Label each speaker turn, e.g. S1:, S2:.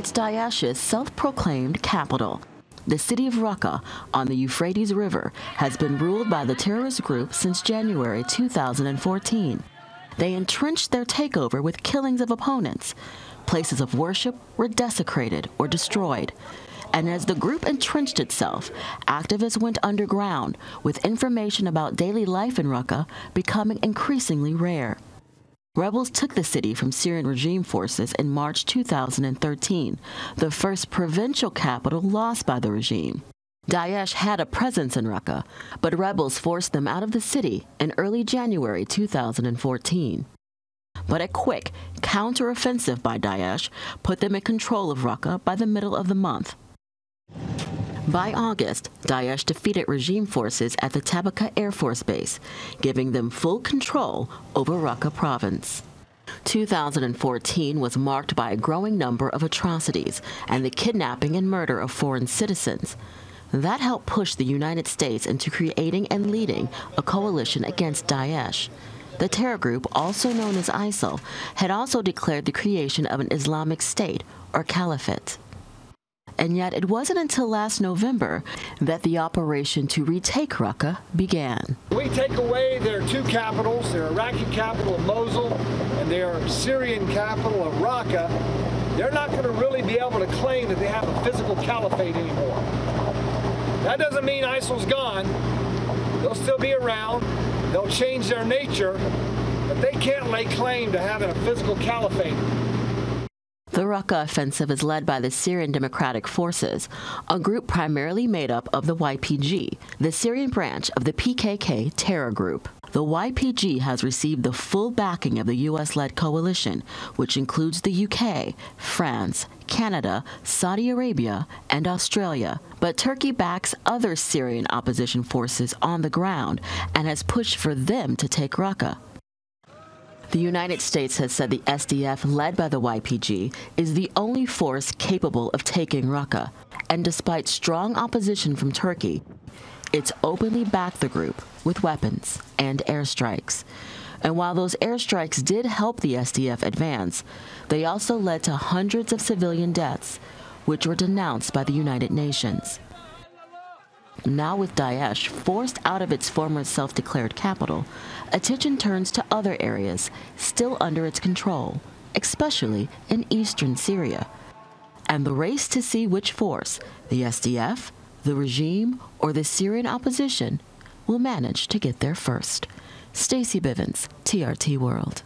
S1: It's Daesh's self-proclaimed capital. The city of Raqqa on the Euphrates River has been ruled by the terrorist group since January 2014. They entrenched their takeover with killings of opponents. Places of worship were desecrated or destroyed. And as the group entrenched itself, activists went underground, with information about daily life in Raqqa becoming increasingly rare. Rebels took the city from Syrian regime forces in March 2013, the first provincial capital lost by the regime. Daesh had a presence in Raqqa, but rebels forced them out of the city in early January 2014. But a quick counteroffensive by Daesh put them in control of Raqqa by the middle of the month. By August, Daesh defeated regime forces at the Tabqa Air Force Base, giving them full control over Raqqa province. 2014 was marked by a growing number of atrocities and the kidnapping and murder of foreign citizens. That helped push the United States into creating and leading a coalition against Daesh. The terror group, also known as ISIL, had also declared the creation of an Islamic State, or caliphate. And yet it wasn't until last November that the operation to retake Raqqa began.
S2: We take away their two capitals, their Iraqi capital of Mosul and their Syrian capital of Raqqa. They're not going to really be able to claim that they have a physical caliphate anymore. That doesn't mean ISIL's gone. They'll still be around. They'll change their nature, but they can't lay claim to having a physical caliphate.
S1: The Raqqa offensive is led by the Syrian Democratic Forces, a group primarily made up of the YPG, the Syrian branch of the PKK terror group. The YPG has received the full backing of the U.S.-led coalition, which includes the UK, France, Canada, Saudi Arabia, and Australia. But Turkey backs other Syrian opposition forces on the ground and has pushed for them to take Raqqa. The United States has said the SDF, led by the YPG, is the only force capable of taking Raqqa, and despite strong opposition from Turkey, it's openly backed the group with weapons and airstrikes. And while those airstrikes did help the SDF advance, they also led to hundreds of civilian deaths, which were denounced by the United Nations. Now with Daesh forced out of its former self-declared capital, attention turns to other areas still under its control, especially in eastern Syria. And the race to see which force, the SDF, the regime, or the Syrian opposition, will manage to get there first. Staci Bivens, TRT World.